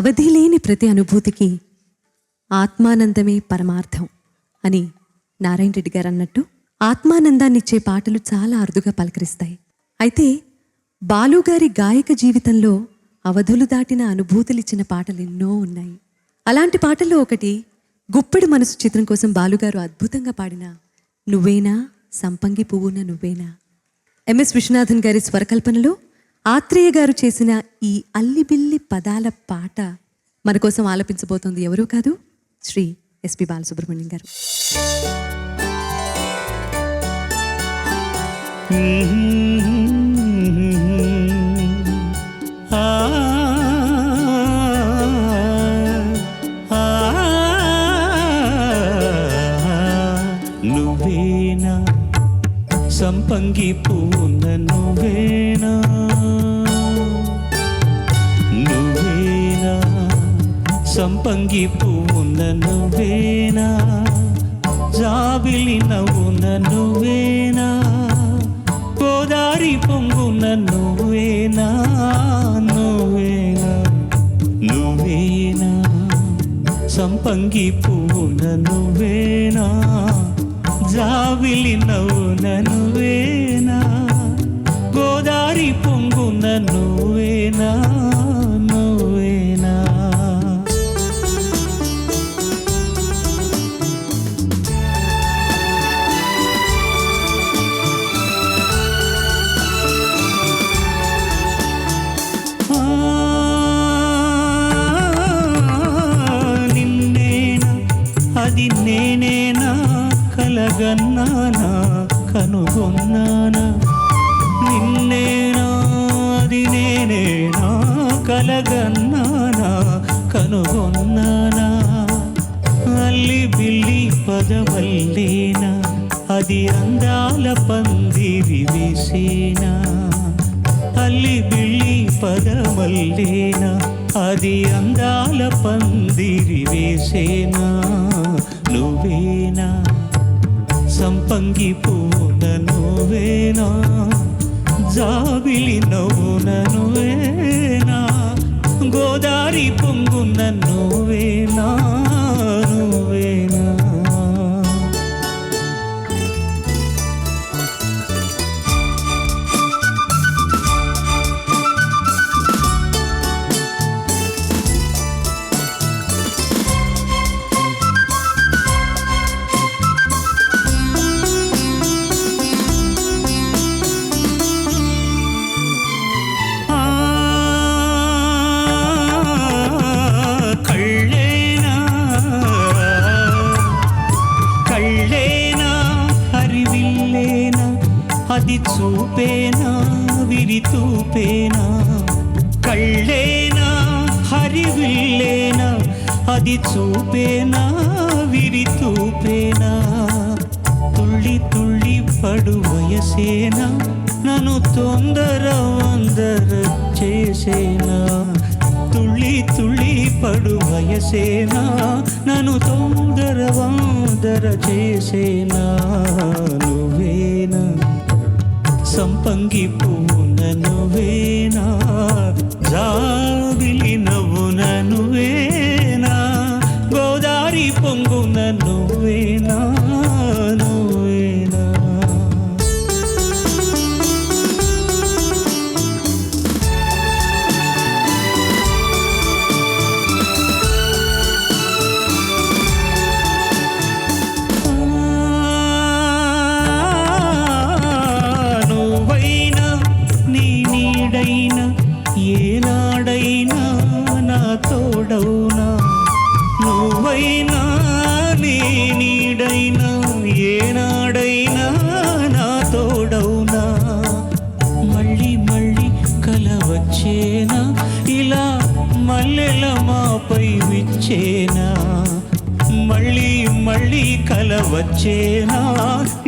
అవధి లేని ప్రతి అనుభూతికి ఆత్మానందమే పరమార్థం అని నారాయణ రెడ్డి గారు అన్నట్టు ఆత్మానందాన్నిచ్చే పాటలు చాలా అరుదుగా పలకరిస్తాయి. అయితే బాలుగారి గాయక జీవితంలో అవధులు దాటిన అనుభూతులిచ్చిన పాటలు ఎన్నో ఉన్నాయి. అలాంటి పాటల్లో ఒకటి గుప్పెడు మనసు చిత్రం కోసం బాలుగారు అద్భుతంగా పాడిన నువ్వేనా సంపంగి పువ్వున నువ్వేనా. ఎంఎస్ విశ్వనాథన్ గారి స్వరకల్పనలో ఆత్రేయ గారు చేసిన ఈ అల్లిబిల్లి పదాల పాట మన కోసం ఆలపించబోతోంది ఎవరూ కాదు, శ్రీ ఎస్పి బాలసుబ్రహ్మణ్యం గారు. నువ్వేనా సంపంగి పూన నువ్వేనా, నువ్వేనా సంపంగి పూన నువ్వేనా, జాబిలి నవ్వున నువ్వేనా, గోదారి పొంగున నువ్వేనా, నువ్వేనా నువ్వేనా సంపంగి పూన నువ్వేనా, జాబిలి నవ్వున నువ్వేనా, గోదారి పొంగున నువ్వేనా, నువ్వేనా. నిన్నేనా అది నేనేనా కలగన్నానా కనుగొన్నానా, నిన్నేనా అది నేనేనా కలగన్నానా కనుగొన్నానా, అల్లి బిల్లి పదవల్లేనా అది అందాల పందిరి వేసేనా, అల్లి బిల్లి పదవల్లేనా అది అందాల పందిరి వేసేనా, నువ్వేనా సంపంగి పూన నువ్వేనా, జాబిలి నవ్వున నువ్వేనా, గోదారి పొంగున నువ్వేనా, నువ్వేనా. అది చూపేనా విరితూపేనా, కళ్ళేనా హరివిల్లేనా అది చూపేనా విరితూపేనా, తుళ్ళి తుళ్ళి పడు వయసేనా నన్ను తొందర వందర చేసేనా, తుళ్ళి తుళ్ళి పడు వయసేనా నన్ను తొందర వందర చేసేనా, నువ్వేనా సంపంగి పూన నువ్వేనా, జాబిలి నవ్వున నువ్వేనా, గోదారి పొంగున నువ్వేనా, నువ్వేనా. ఏనాడైనా నా తోడవునా, నువ్వైనా నీ నీడైనా ఏనాడైనా నా తోడవునా, మళ్ళీ మళ్ళీ కలవచ్చేనా ఇలా మల్లెల మాపై విచ్చేనా, మళ్ళీ మళ్ళీ కలవచ్చేనా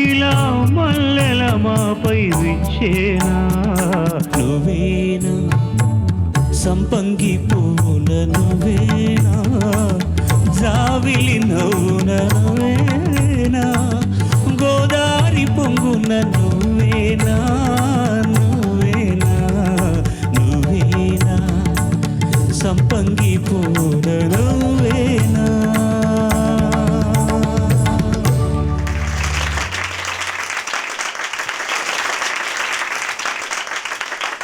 ఇలా మల్లెల మాపై విచ్చేనా, నువ్వేనా సంపంగి పూన నువ్వేనా, జాబిలి నవ్వున నువ్వేనా, గోదారి పొంగున నువ్వేనా, నువ్వేనా నువ్వేనా సంపంగి పూరనవ్వేనా.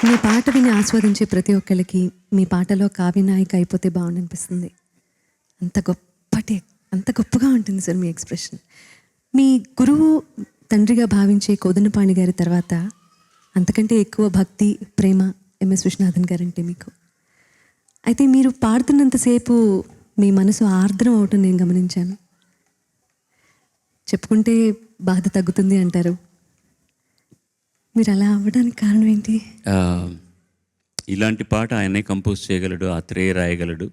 మీ పాట విని ఆస్వాదించే ప్రతి ఒక్కరికి మీ పాటలో కావ్యనాయిక అయిపోతే బాగుండనిపిస్తుంది. అంత గొప్పగా ఉంటుంది సార్ మీ ఎక్స్ప్రెషన్. మీ గురువు తండ్రిగా భావించే కోదండపాణి గారి తర్వాత అంతకంటే ఎక్కువ భక్తి ప్రేమ ఎంఎస్ విశ్వనాథన్ గారంటే మీకు. అయితే మీరు పాడుతున్నంతసేపు మీ మనసు ఆర్ద్రం అవటం నేను గమనించాను. చెప్పుకుంటే బాధ తగ్గుతుంది అంటారు. మీరు అలా అవ్వడానికి కారణం ఏంటి? ఇలాంటి పాట ఆయనే కంపోజ్ చేయగలడు, ఆత్రేయ రాయగలడు,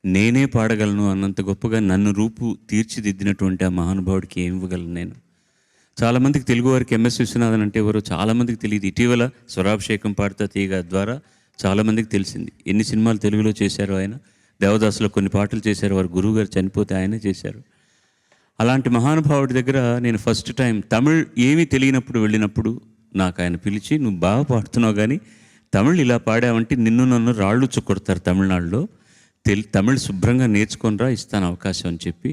నేనే పాడగలను అన్నంత గొప్పగా నన్ను రూపు తీర్చిదిద్దినటువంటి ఆ మహానుభావుడికి ఏం ఇవ్వగలను నేను. చాలామందికి తెలుగు వారికి ఎంఎస్ విశ్వనాథన్ అంటే ఎవరో చాలామందికి తెలియదు. ఇటీవల స్వరాభిషేకం పాడుతా తీగ ద్వారా చాలామందికి తెలిసింది. ఎన్ని సినిమాలు తెలుగులో చేశారు ఆయన. దేవదాసులో కొన్ని పాటలు చేశారు. వారు గురువు గారు చనిపోతే ఆయనే చేశారు. అలాంటి మహానుభావుడి దగ్గర నేను ఫస్ట్ టైం తమిళ్ ఏమీ తెలియనప్పుడు వెళ్ళినప్పుడు నాకు ఆయన పిలిచి, నువ్వు బాగా పాడుతున్నావు కానీ తమిళ్ ఇలా పాడావంటే నిన్ను నన్ను రాళ్ళు చుక్కొడతారు తమిళనాడులో, తమిళ్ శుభ్రంగా నేర్చుకొనిరా, ఇస్తాను అవకాశం అని చెప్పి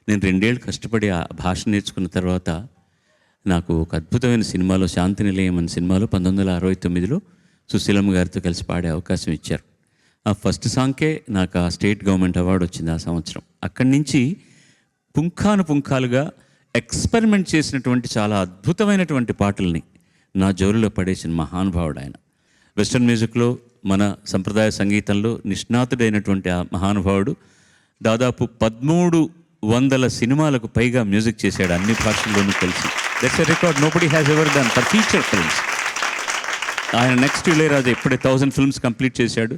నేను 2 ఏళ్ళు కష్టపడి ఆ భాష నేర్చుకున్న తర్వాత నాకు ఒక అద్భుతమైన సినిమాలో, శాంతి నిలయం అనే సినిమాలో 1969లో సుశీలమ్మ గారితో కలిసి పాడే అవకాశం ఇచ్చారు. ఆ ఫస్ట్ సాంగ్కే నాకు ఆ స్టేట్ గవర్నమెంట్ అవార్డు వచ్చింది ఆ సంవత్సరం. అక్కడి నుంచి పుంఖాలుగా ఎక్స్పెరిమెంట్ చేసినటువంటి చాలా అద్భుతమైనటువంటి పాటల్ని నా జోరులో పడేసిన మహానుభావుడు ఆయన. వెస్ట్రన్ మ్యూజిక్లో, మన సంప్రదాయ సంగీతంలో నిష్ణాతుడైనటువంటి ఆ మహానుభావుడు దాదాపు 1300 సినిమాలకు పైగా మ్యూజిక్ చేశాడు అన్ని భాషల్లోనూ కలిసి. That's a record nobody has ever done for feature films. ఆయన నెక్స్ట్ ఇళయరాజా ఇప్పుడే 1000 ఫిల్మ్స్ కంప్లీట్ చేశాడు.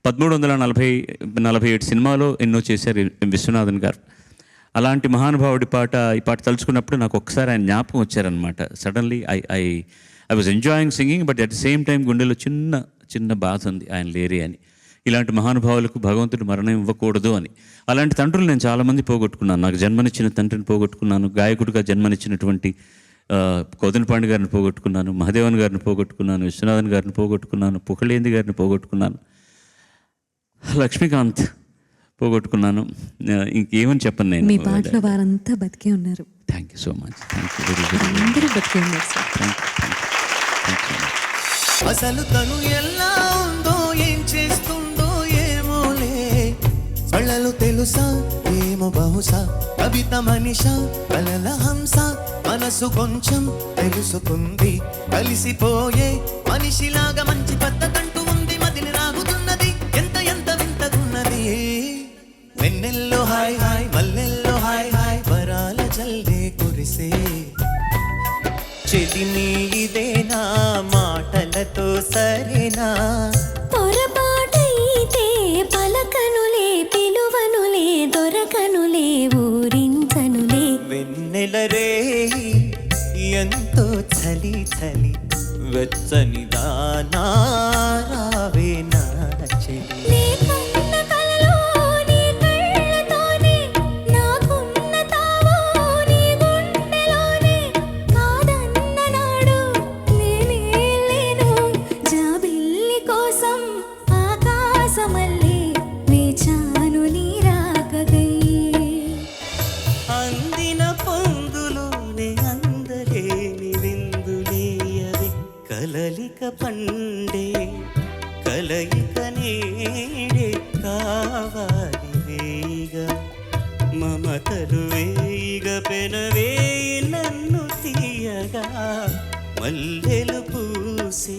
1347 సినిమాలో ఎన్నో చేశారు విశ్వనాథన్ గారు. అలాంటి మహానుభావుడి ఈ పాట తలుచుకున్నప్పుడు నాకు ఒక్కసారి ఆయన జ్ఞాపకం వచ్చారనమాట. Suddenly I was enjoying singing, but at the same time గుండెలో చిన్న బాధ ఉంది, ఆయన లేరే అని. ఇలాంటి మహానుభావులకు భగవంతుడు మరణం ఇవ్వకూడదు అని. అలాంటి తండ్రులు నేను చాలామంది పోగొట్టుకున్నాను. నాకు జన్మనిచ్చిన తండ్రిని పోగొట్టుకున్నాను, గాయకుడిగా జన్మనిచ్చినటువంటి కోదండపాణి గారిని పోగొట్టుకున్నాను, మహాదేవన్ గారిని పోగొట్టుకున్నాను, విశ్వనాథన్ గారిని పోగొట్టుకున్నాను, పుకళేంది గారిని పోగొట్టుకున్నాను, లక్ష్మీకాంత్ పోగొట్టుకున్నాను. ఇంకేమని చెప్పను నేను. మీ పాటలో వారంతా బతికే ఉన్నారు. Thank you so much. Thank you very very అందరూ బతికే ఉన్నారు సార్. Thank you. అసలు తను ఎలా ఉందో, ఏం చేస్తుందో ఏమోలే, కళ్ళలు తెలుసా ఏమో బహుశా, కవిత మనిషా కలల హంస, మనసు కొంచెం తెలుసుకుంది, కలిసిపోయే మనిషిలాగా మంచి పద్ధతంటూ ఉంది, మదిని రాగుతున్నది, ఎంత వింతగున్నది. వెన్నెల్లో హాయ్ హాయ్, మల్లెల్లో హాయ్ హాయ్, వరాల జల్దే కురిసే చెలిని ఇదేనా, మాటలతో సరేనా, పొరపాటైతే పలకనులే, పిలువనులే, దొరకనులే, ఊరించనులే. వెన్నెల రే ఎంతో చలి చలి, వెచ్చని దానా రావే నా చెలి. నీకున్న కలలో నీ కళ్ళతోనే, నాకున్న తావో నీ గుండెలోనే, కాదన్న నాడు నేనే లేను, జాబిల్లి కోసం ఆకాశమల్లే వేచాను నీ రాకగై. అందిన పొందులోనే అందలేని విందులేయవే, కలలిక పండే కలయిక నేడే కావాలి వేయిగా, మమతలు వేయిగా పెనవే నన్ను తీయగా, మల్లెలు పూసే